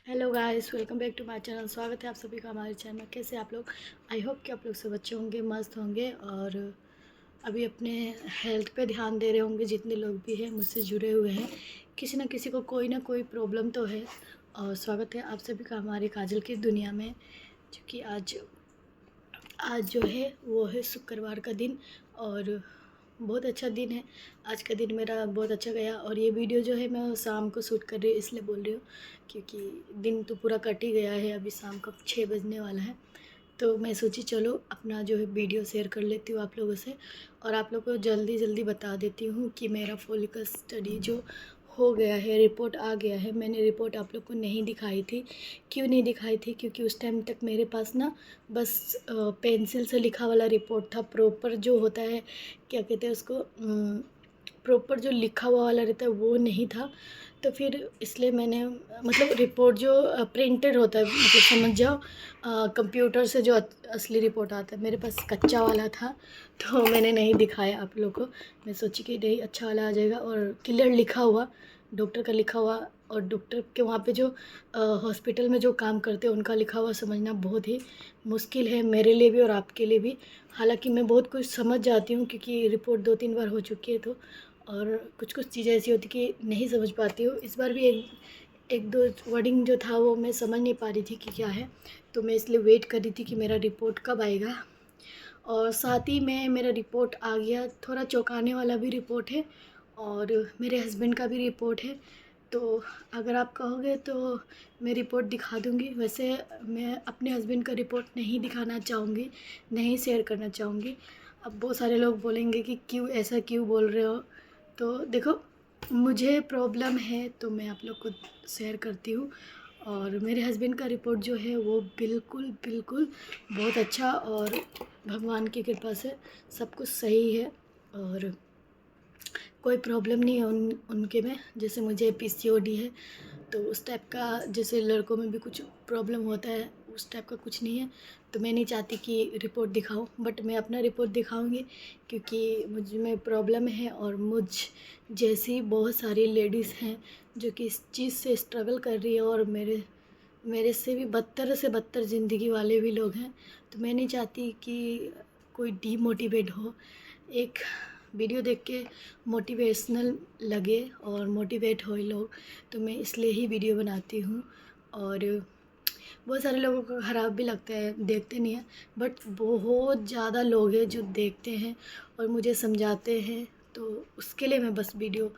Hello guys, welcome back to my channel. स्वागत है आप सभी का हमारे चैनल में। कैसे आप लोग? आई होप कि आप लोग सब अच्छे होंगे, मस्त होंगे और अभी अपने हेल्थ पे ध्यान दे रहे होंगे। जितने लोग भी हैं मुझसे जुड़े हुए हैं, किसी ना किसी को कोई ना कोई प्रॉब्लम तो है। और स्वागत है आप सभी का हमारे काजल की दुनिया में। क्योंकि आज आज जो है वो है शुक्रवार का दिन और बहुत अच्छा दिन है। आज का दिन मेरा बहुत अच्छा गया और ये वीडियो जो है मैं शाम को शूट कर रही हूँ, इसलिए बोल रही हूँ क्योंकि दिन तो पूरा कट ही गया है। अभी शाम का 6 बजने वाला है, तो मैं सोची चलो अपना जो है वीडियो शेयर कर लेती हूँ आप लोगों से और आप लोगों को जल्दी जल्दी बता देती हूँ कि मेरा फॉलिकल स्टडी जो हो गया है, रिपोर्ट आ गया है। मैंने रिपोर्ट आप लोग को नहीं दिखाई थी। क्यों नहीं दिखाई थी? क्योंकि उस टाइम तक मेरे पास ना बस पेंसिल से लिखा वाला रिपोर्ट था। प्रॉपर जो होता है, क्या कहते हैं उसको, प्रॉपर जो लिखा हुआ वाला रहता है वो नहीं था। तो फिर इसलिए मैंने मतलब रिपोर्ट जो प्रिंटेड होता है, मतलब समझ जाओ, कंप्यूटर से जो असली रिपोर्ट आता है, मेरे पास कच्चा वाला था। तो मैंने नहीं दिखाया आप लोग को। मैं सोची कि नहीं, अच्छा वाला आ जाएगा और क्लियर लिखा हुआ, डॉक्टर का लिखा हुआ। और डॉक्टर के वहाँ पे जो हॉस्पिटल में जो काम करते हैं उनका लिखा हुआ समझना बहुत ही मुश्किल है, मेरे लिए भी और आपके लिए भी। हालांकि मैं बहुत कुछ समझ जाती हूँ क्योंकि रिपोर्ट 2-3 बार हो चुकी है, तो और कुछ कुछ चीज़ें ऐसी होती कि नहीं समझ पाती हूँ। इस बार भी एक एक दो वर्डिंग जो था वो मैं समझ नहीं पा रही थी कि क्या है। तो मैं इसलिए वेट कर रही थी कि मेरा रिपोर्ट कब आएगा। और साथ ही में मेरा रिपोर्ट आ गया। थोड़ा चौंकाने वाला भी रिपोर्ट है और मेरे हस्बैंड का भी रिपोर्ट है। तो अगर आप कहोगे तो मैं रिपोर्ट दिखा दूँगी। वैसे मैं अपने हस्बैंड का रिपोर्ट नहीं दिखाना चाहूँगी, नहीं शेयर करना चाहूँगी। अब बहुत सारे लोग बोलेंगे कि क्यों ऐसा क्यों बोल रहे हो? तो देखो, मुझे प्रॉब्लम है तो मैं आप लोग को शेयर करती हूँ। और मेरे हस्बैंड का रिपोर्ट जो है वो बिल्कुल बिल्कुल बहुत अच्छा और भगवान की कृपा से सब कुछ सही है और कोई प्रॉब्लम नहीं है उनके में। जैसे मुझे पीसीओडी है तो उस टाइप का, जैसे लड़कों में भी कुछ प्रॉब्लम होता है, उस टाइप का कुछ नहीं है। तो मैं नहीं चाहती कि रिपोर्ट दिखाऊं, बट मैं अपना रिपोर्ट दिखाऊंगी क्योंकि मुझ में प्रॉब्लम है और मुझ जैसी बहुत सारी लेडीज़ हैं जो कि इस चीज़ से स्ट्रगल कर रही है और मेरे मेरे से बदतर ज़िंदगी वाले भी लोग हैं। तो मैं नहीं चाहती कि कोई डीमोटिवेट हो। एक वीडियो देख के मोटिवेशनल लगे और मोटिवेट होए लोग, तो मैं इसलिए ही वीडियो बनाती हूँ। और बहुत सारे लोगों को ख़राब भी लगता है, देखते नहीं हैं, बट बहुत ज़्यादा लोग हैं जो देखते हैं और मुझे समझाते हैं। तो उसके लिए मैं बस वीडियो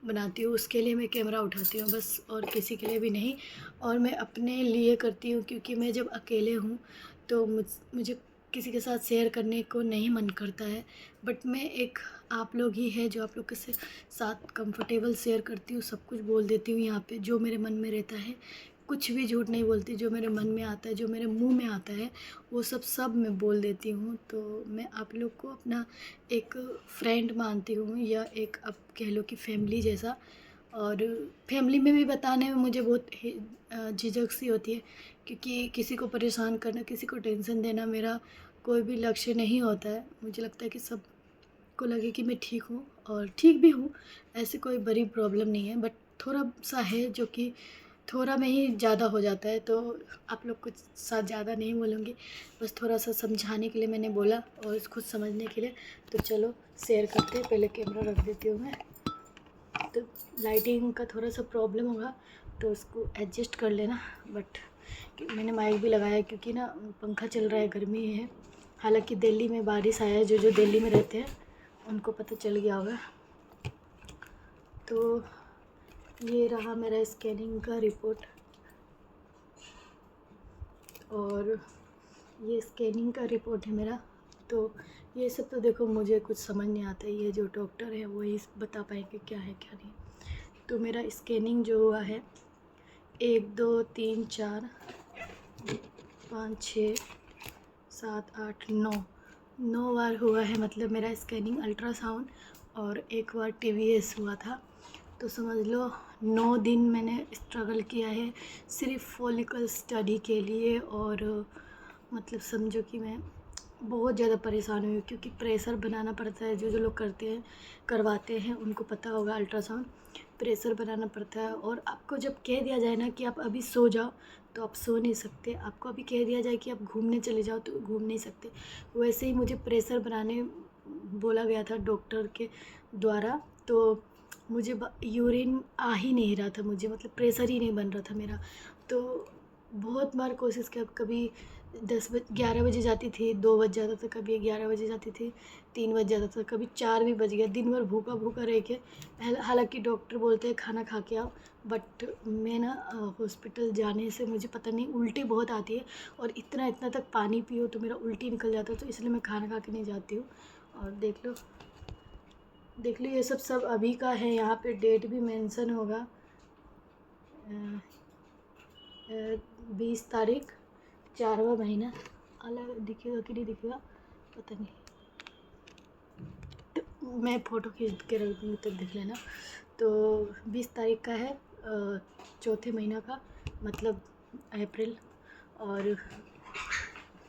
बनाती हूँ, उसके लिए मैं कैमरा उठाती हूँ बस, और किसी के लिए भी नहीं। और मैं अपने लिए करती हूँ क्योंकि मैं जब अकेले हूँ तो मुझे किसी के साथ शेयर करने को नहीं मन करता है। बट मैं एक, आप लोग ही है जो आप लोग के साथ कंफर्टेबल शेयर करती हूँ, सब कुछ बोल देती हूँ यहाँ पे जो मेरे मन में रहता है। कुछ भी झूठ नहीं बोलती, जो मेरे मन में आता है, जो मेरे मुंह में आता है, वो सब मैं बोल देती हूँ। तो मैं आप लोग को अपना एक फ्रेंड मानती हूँ या एक, अब कह लो कि फैमिली जैसा। और फैमिली में भी बताने में मुझे बहुत झिझक सी होती है क्योंकि किसी को परेशान करना, किसी को टेंशन देना मेरा कोई भी लक्ष्य नहीं होता है। मुझे लगता है कि सबको लगे कि मैं ठीक हूँ और ठीक भी हूँ, ऐसी कोई बड़ी प्रॉब्लम नहीं है। बट थोड़ा सा है जो कि थोड़ा में ही ज़्यादा हो जाता है। तो आप लोग कुछ साथ ज़्यादा नहीं बोलूँगी, बस थोड़ा सा समझाने के लिए मैंने बोला और खुद समझने के लिए। तो चलो शेयर करते हैं। पहले कैमरा रख देती हूँ मैं। तो लाइटिंग का थोड़ा सा प्रॉब्लम होगा तो उसको एडजस्ट कर लेना। बट मैंने माइक भी लगाया है क्योंकि ना पंखा चल रहा है, गर्मी है। हालांकि दिल्ली में बारिश आया है, जो जो दिल्ली में रहते हैं उनको पता चल गया होगा। तो ये रहा मेरा स्कैनिंग का रिपोर्ट और ये स्कैनिंग का रिपोर्ट है मेरा। तो ये सब तो देखो मुझे कुछ समझ नहीं आता, ये जो डॉक्टर है वही बता पाएंगे क्या है क्या नहीं। तो मेरा स्कैनिंग जो हुआ है 1 2 3 4 5 6 7 8 9 बार हुआ है। मतलब मेरा स्कैनिंग अल्ट्रासाउंड और एक बार टीवीएस हुआ था। तो समझ लो 9 दिन मैंने स्ट्रगल किया है सिर्फ फॉलिकल स्टडी के लिए। और मतलब समझो कि मैं बहुत ज़्यादा परेशान हुई क्योंकि प्रेशर बनाना पड़ता है। जो जो लोग करते हैं, करवाते हैं, उनको पता होगा अल्ट्रासाउंड प्रेशर बनाना पड़ता है। और आपको जब कह दिया जाए ना कि आप अभी सो जाओ तो आप सो नहीं सकते, आपको अभी कह दिया जाए कि आप घूमने चले जाओ तो घूम नहीं सकते। वैसे ही मुझे प्रेशर बनाने बोला गया था डॉक्टर के द्वारा। तो मुझे यूरिन आ ही नहीं रहा था, मुझे मतलब प्रेशर ही नहीं बन रहा था मेरा। तो बहुत बार कोशिश किया, कभी 11 बजे जाती थी, 2 बज जाता था, कभी 11 बजे जाती थी, 3 बज जाता था, कभी 4 भी बज गया। दिन भर भूखा भूखा रह के, हालांकि डॉक्टर बोलते हैं खाना खा के आओ, बट मैं ना हॉस्पिटल जाने से मुझे पता नहीं उल्टी बहुत आती है, और इतना इतना तक पानी पियो तो मेरा उल्टी निकल जाता है, तो इसलिए मैं खाना खा के नहीं जाती हूँ। और देख लो ये सब अभी का है। यहाँ पे डेट भी मेंशन होगा, 20 तारीख 4वां महीना। अलग दिखेगा कि नहीं दिखेगा पता नहीं, तो मैं फ़ोटो खींच के रख दूँगी तब देख लेना। तो 20 तारीख का है, चौथे महीना का, मतलब अप्रैल, और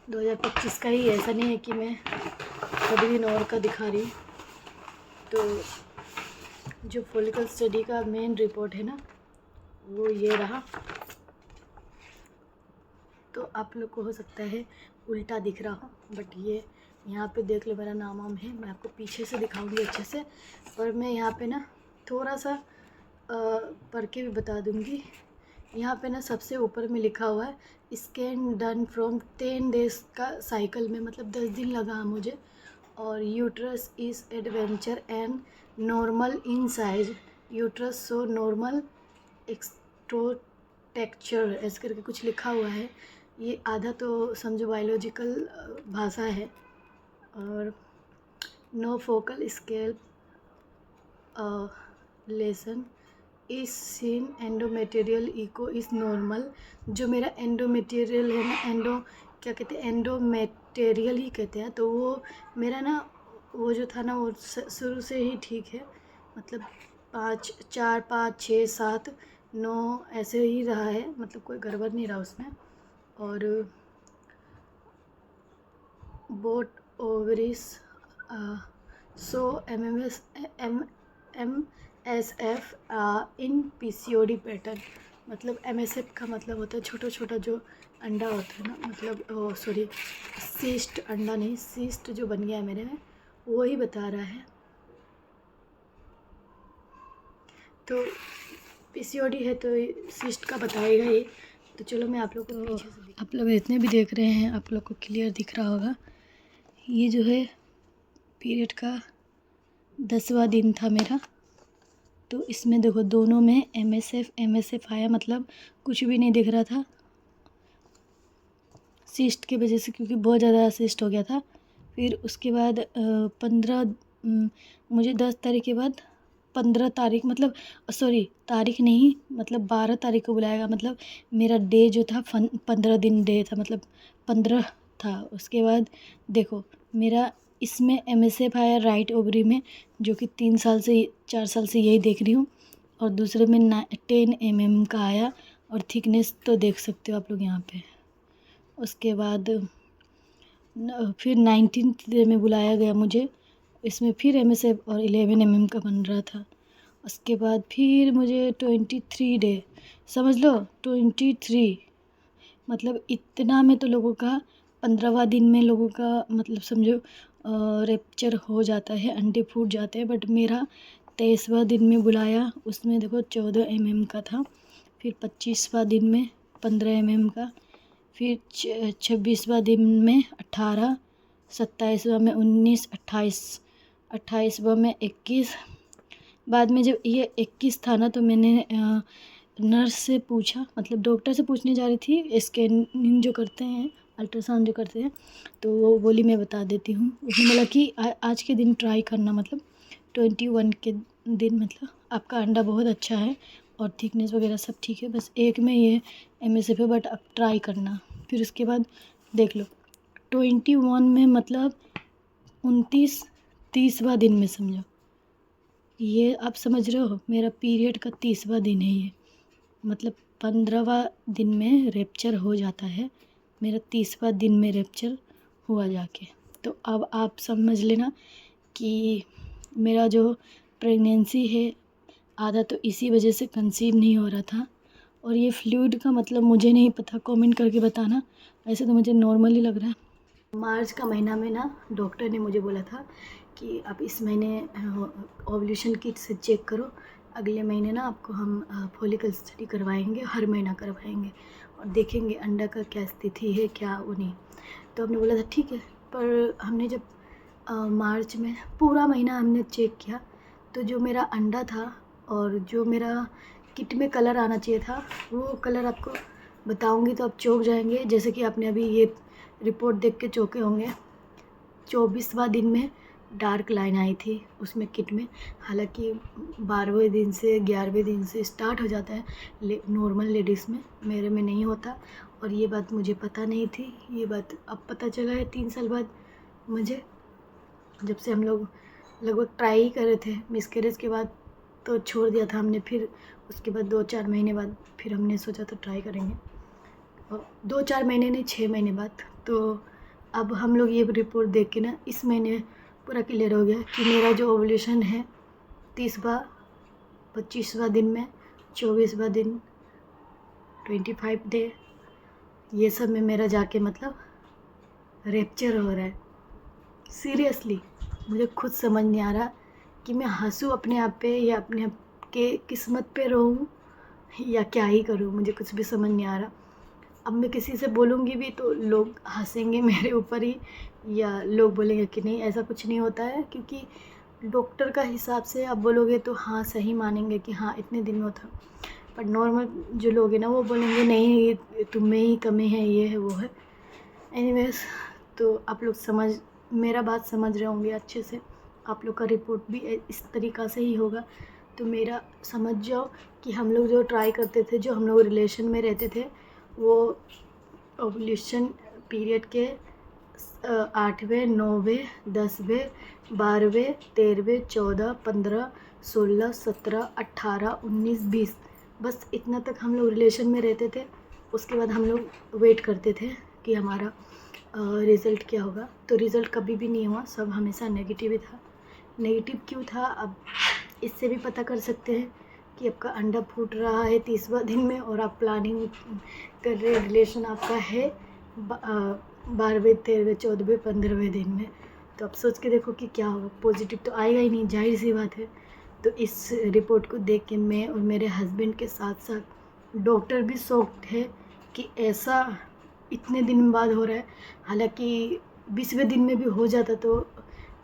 2025 का ही। ऐसा नहीं है कि मैं कभी दिन और का दिखा रही हूँ। तो जो फॉलिकल स्टडी का मेन रिपोर्ट है ना, वो ये रहा। तो आप लोग को हो सकता है उल्टा दिख रहा हो, बट ये यहाँ पे देख लो मेरा नाम वाम है। मैं आपको पीछे से दिखाऊंगी अच्छे से, और मैं यहाँ पे ना थोड़ा सा पढ़ के भी बता दूंगी। यहाँ पे ना सबसे ऊपर में लिखा हुआ है स्कैन डन फ्रॉम 10 डेज का साइकिल में, मतलब 10 दिन लगा मुझे। और uterus is adventure and normal in size, uterus so normal extero texture, ऐसे करके कुछ लिखा हुआ है। ये आधा तो समझो बायोलॉजिकल भाषा है। और नो फोकल स्केल लेसन इस सीन, एंडोमेटेरियल इको इज़ नॉर्मल। जो मेरा एंडोमेटेरियल है ना, क्या कहते हैं, एंडोमेटेरियल ही कहते हैं। तो वो मेरा ना वो जो था ना, वो शुरू से ही ठीक है, मतलब 5 4 5 6 7 9 ऐसे ही रहा है, मतलब कोई गड़बड़ नहीं रहा उसमें। और बोट ओवरिस सो MSF इन PCOD पैटर्न। मतलब MSF का मतलब होता है छोटा छोटा जो अंडा होता है ना, मतलब सॉरी, सिस्ट अंडा नहीं, सिस्ट जो बन गया है मेरे में, वो ही बता रहा है। तो PCOD है तो सिस्ट का बताएगा ही। तो चलो मैं आप लोग को पीछे से, आप लोग जितने भी देख रहे हैं आप लोग को क्लियर दिख रहा होगा। ये जो है पीरियड का 10वां दिन था मेरा। तो इसमें देखो दोनों में MSF आया, मतलब कुछ भी नहीं दिख रहा था सिस्ट की वजह से, क्योंकि बहुत ज़्यादा सिस्ट हो गया था। फिर उसके बाद 15 मुझे 10 तारीख के बाद 15 तारीख, मतलब सॉरी तारीख नहीं, मतलब 12 तारीख को बुलाएगा। मतलब मेरा डे जो था 15 दिन डे था, मतलब 15 था। उसके बाद देखो मेरा इसमें MSF आया राइट ओवरी में, जो कि 4 साल से यही देख रही हूँ। और दूसरे में 10 mm का आया, और थिकनेस तो देख सकते हो आप लोग यहाँ पे। उसके बाद फिर 19th डे में बुलाया गया मुझे, इसमें फिर MSF और 11 mm का बन रहा था। उसके बाद फिर मुझे 23 डे, समझ लो 23, मतलब इतना में तो लोगों का 15वां दिन में लोगों का मतलब समझो रेप्चर हो जाता है, अंडे फूट जाते हैं। बट मेरा 23वां दिन में बुलाया, उसमें देखो 14 mm का था। फिर 25वां दिन में 15 mm का, फिर 26वां दिन में 18, 27वां में 19, 28वां में 21। बाद में जब ये 21 था ना, तो मैंने नर्स से पूछा, मतलब डॉक्टर से पूछने जा रही थी, स्कैनिंग जो करते हैं, अल्ट्रासाउंड जो करते हैं, तो वो बोली मैं बता देती हूँ। उसने बोला कि आज के दिन ट्राई करना, मतलब 21 के दिन, मतलब आपका अंडा बहुत अच्छा है और थिकनेस वगैरह सब ठीक है, बस एक में ये MSF है, बट अब ट्राई करना। फिर उसके बाद देख लो 21 में, मतलब 30वां दिन में, समझो ये आप समझ रहे हो, मेरा पीरियड का 30वां दिन है ये, मतलब 15वां दिन में रेप्चर हो जाता है, मेरा 30वां दिन में रेप्चर हुआ जाके। तो अब आप समझ लेना कि मेरा जो प्रेगनेंसी है आधा तो इसी वजह से कंसीव नहीं हो रहा था। और ये फ्लूइड का मतलब मुझे नहीं पता, कमेंट करके बताना। ऐसे तो मुझे नॉर्मल ही लग रहा है। मार्च का महीना में ना डॉक्टर ने मुझे बोला था कि आप इस महीने ओव्यूलेशन किट से चेक करो, अगले महीने ना आपको हम फॉलिकल स्टडी करवाएंगे, हर महीना करवाएंगे और देखेंगे अंडा का क्या स्थिति है, क्या वो नहीं। तो हमने बोला था ठीक है। पर हमने जब मार्च में पूरा महीना हमने चेक किया तो जो मेरा अंडा था और जो मेरा किट में कलर आना चाहिए था वो कलर आपको बताऊंगी तो आप चौंक जाएंगे। जैसे कि आपने अभी ये रिपोर्ट देख के चौंके होंगे। 24वां दिन में डार्क लाइन आई थी उसमें किट में। हालांकि 12वें दिन से 11वें दिन से स्टार्ट हो जाता है नॉर्मल लेडीज़ में, मेरे में नहीं होता। और ये बात मुझे पता नहीं थी, ये बात अब पता चला है 3 साल बाद मुझे, जब से हम लोग लगभग ट्राई ही कर रहे थे। मिसकैरेज के बाद तो छोड़ दिया था हमने, फिर उसके बाद 2-4 महीने बाद फिर हमने सोचा था ट्राई करेंगे, और 2-4 महीने नहीं 6 महीने बाद। तो अब हम लोग ये रिपोर्ट देख के ना इस महीने पूरा क्लियर हो गया कि मेरा जो ओव्यूलेशन है 30वां 25वां दिन में, 24वां दिन, 25 डे, ये सब में मेरा जाके मतलब रेप्चर हो रहा है। सीरियसली मुझे खुद समझ नहीं आ रहा कि मैं हंसूँ अपने आप पे या अपने आप के किस्मत पे रोऊँ या क्या ही करूँ, मुझे कुछ भी समझ नहीं आ रहा। अब मैं किसी से बोलूँगी भी तो लोग हंसेंगे मेरे ऊपर ही, या लोग बोलेंगे कि नहीं ऐसा कुछ नहीं होता है, क्योंकि डॉक्टर का हिसाब से आप बोलोगे तो हाँ सही मानेंगे कि हाँ इतने दिन में होता। पर नॉर्मल जो लोग हैं ना वो बोलेंगे नहीं तुम में ही कमी है, ये है वो है। एनीवेज, तो आप लोग मेरा बात समझ रहे होंगे अच्छे से। आप लोग का रिपोर्ट भी इस तरीक़ा से ही होगा। तो मेरा समझ जाओ कि हम लोग जो ट्राई करते थे, जो हम लोग रिलेशन में रहते थे, वो ओव्यूलेशन पीरियड के 8वें 9वें 10वें 12वें 13वें 14 15 16 17 18 19 20, बस इतना तक हम लोग रिलेशन में रहते थे। उसके बाद हम लोग वेट करते थे कि हमारा रिज़ल्ट क्या होगा। तो रिज़ल्ट कभी भी नहीं हुआ, सब हमेशा नेगेटिव ही था। नेगेटिव क्यों था अब इससे भी पता कर सकते हैं कि आपका अंडा फूट रहा है 30वां दिन में और आप प्लानिंग कर रहे रिलेशन आपका है 12वें 13वें 14वें 15वें दिन में। तो आप सोच के देखो कि क्या होगा, पॉजिटिव तो आएगा ही नहीं, जाहिर सी बात है। तो इस रिपोर्ट को देख के मैं और मेरे हस्बैंड के साथ साथ डॉक्टर भी शॉक्ड है कि ऐसा इतने दिन बाद हो रहा है। हालांकि 20वें दिन में भी हो जाता तो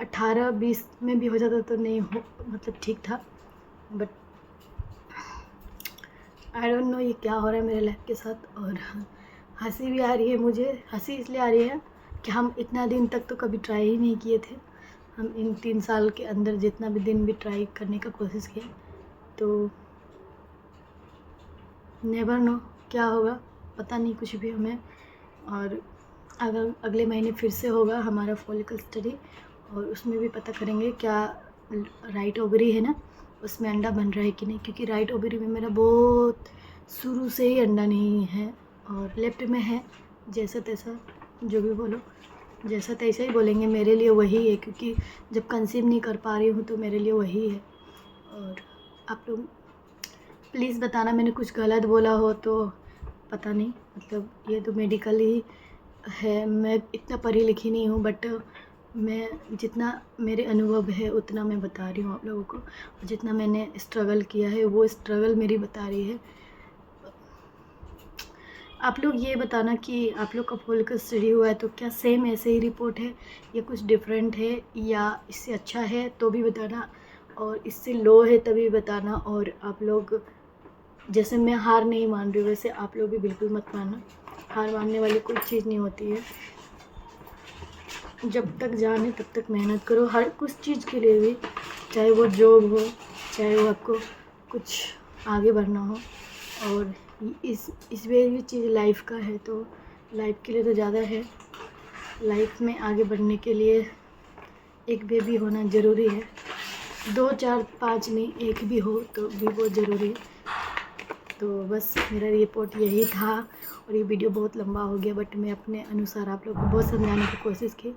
18-20 में भी हो जाता तो नहीं हो, मतलब ठीक था। बट आई डोंट नो ये क्या हो रहा है मेरे लाइफ के साथ। और हंसी भी आ रही है मुझे। हंसी इसलिए आ रही है कि हम इतना दिन तक तो कभी ट्राई ही नहीं किए थे। हम इन 3 साल के अंदर जितना भी दिन भी ट्राई करने का कोशिश किया, तो नेवर नो क्या होगा, पता नहीं कुछ भी हमें। और अगर अगले महीने फिर से होगा हमारा फॉलिकल स्टडी, और उसमें भी पता करेंगे क्या राइट ओवरी है ना, उसमें अंडा बन रहा है कि नहीं। क्योंकि राइट ओवरी में मेरा बहुत शुरू से ही अंडा नहीं है, और लेफ्ट में है। जैसा तैसा जो भी बोलो, जैसा तैसा ही बोलेंगे, मेरे लिए वही है। क्योंकि जब कंसीव नहीं कर पा रही हूँ तो मेरे लिए वही है। और आप लोग प्लीज़ बताना मैंने कुछ गलत बोला हो तो, पता नहीं, मतलब ये तो मेडिकल ही है, मैं इतना पढ़ी लिखी नहीं हूँ। बट मैं जितना मेरे अनुभव है उतना मैं बता रही हूँ आप लोगों को, और जितना मैंने स्ट्रगल किया है वो स्ट्रगल मेरी बता रही है। आप लोग ये बताना कि आप लोग का फॉलिकल स्टडी हुआ है तो क्या सेम ऐसे ही रिपोर्ट है या कुछ डिफरेंट है, या इससे अच्छा है तो भी बताना, और इससे लो है तभी बताना। और आप लोग जैसे मैं हार नहीं मान रही हूँ वैसे आप लोग भी बिल्कुल मत मानना। हार मानने वाली कोई चीज़ नहीं होती है। जब तक जाने तब तक मेहनत करो, हर कुछ चीज़ के लिए भी, चाहे वो जॉब हो, चाहे वो आपको कुछ आगे बढ़ना हो। और इस वे भी चीज़ लाइफ का है, तो लाइफ के लिए तो ज़्यादा है। लाइफ में आगे बढ़ने के लिए एक बेबी होना ज़रूरी है। 2 4 5 नहीं, एक भी हो तो भी बहुत ज़रूरी है। तो बस मेरा रिपोर्ट यही था, और ये वीडियो बहुत लंबा हो गया, बट मैं अपने अनुसार आप लोग को बहुत समझाने की कोशिश की।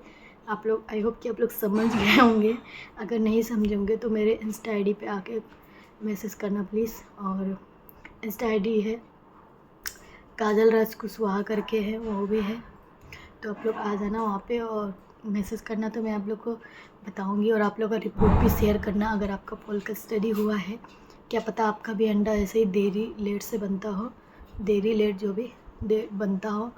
आप लोग, आई होप कि आप लोग समझ गए होंगे। अगर नहीं समझे होंगे तो मेरे इंस्टा आईडी पे आके मैसेज करना प्लीज़। और इंस्टा ID है काजल राज कुशवाहा करके है, वो भी है, तो आप लोग आ जाना वहाँ पे और मैसेज करना, तो मैं आप लोग को बताऊँगी। और आप लोग का रिपोर्ट भी शेयर करना अगर आपका फॉलिकल स्टडी हुआ है। क्या पता आपका भी अंडा ऐसे ही देरी लेट से बनता हो, देरी लेट जो भी बनता हो,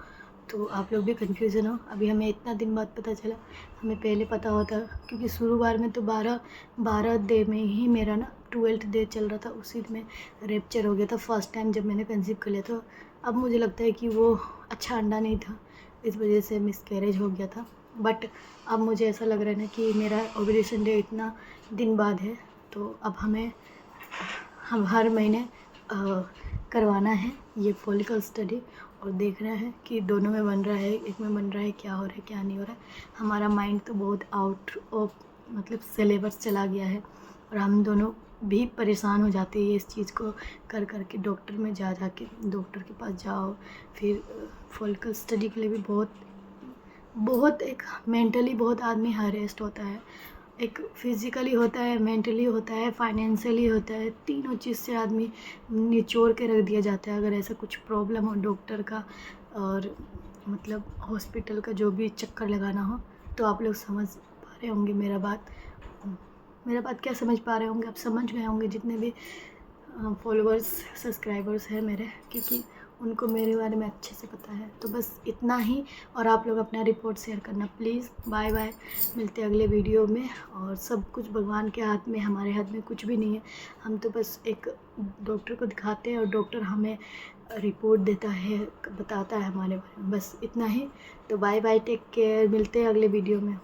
तो आप लोग भी कन्फ्यूज़न हो। अभी हमें इतना दिन बाद पता चला, हमें पहले पता होता, क्योंकि शुरू बार में तो 12 डे में ही मेरा ना 12th डे चल रहा था, उसी में रेप्चर हो गया था फर्स्ट टाइम जब मैंने कंसीव कर लिया। तो अब मुझे लगता है कि वो अच्छा अंडा नहीं था, इस वजह से मिसकैरेज हो गया था। बट अब मुझे ऐसा लग रहा है ना कि मेरा ओव्यूलेशन डे इतना दिन बाद है, तो अब हम हर महीने करवाना है ये फॉलिकल स्टडी और देखना है कि दोनों में बन रहा है, एक में बन रहा है, क्या हो रहा है क्या नहीं हो रहा है। हमारा माइंड तो बहुत आउट ऑफ मतलब सिलेबस चला गया है और हम दोनों भी परेशान हो जाते हैं इस चीज़ को कर के। डॉक्टर में जा के डॉक्टर के पास जाओ, फिर फॉलिकल स्टडी के लिए भी बहुत एक मेंटली बहुत आदमी हरेस्ट होता है, एक फिज़िकली होता है, मेंटली होता है, फाइनेंशियली होता है, तीनों चीज़ से आदमी निचोड़ के रख दिया जाता है अगर ऐसा कुछ प्रॉब्लम हो डॉक्टर का और मतलब हॉस्पिटल का जो भी चक्कर लगाना हो। तो आप लोग समझ पा रहे होंगे मेरा बात क्या समझ पा रहे होंगे, आप समझ गए होंगे जितने भी फॉलोअर्स सब्सक्राइबर्स हैं मेरे, क्योंकि उनको मेरे बारे में अच्छे से पता है। तो बस इतना ही, और आप लोग अपना रिपोर्ट शेयर करना प्लीज़। बाय बाय, मिलते हैं अगले वीडियो में। और सब कुछ भगवान के हाथ में, हमारे हाथ में कुछ भी नहीं है। हम तो बस एक डॉक्टर को दिखाते हैं और डॉक्टर हमें रिपोर्ट देता है, बताता है हमारे बारे में, बस इतना ही। तो बाय बाय, टेक केयर, मिलते हैं अगले वीडियो में।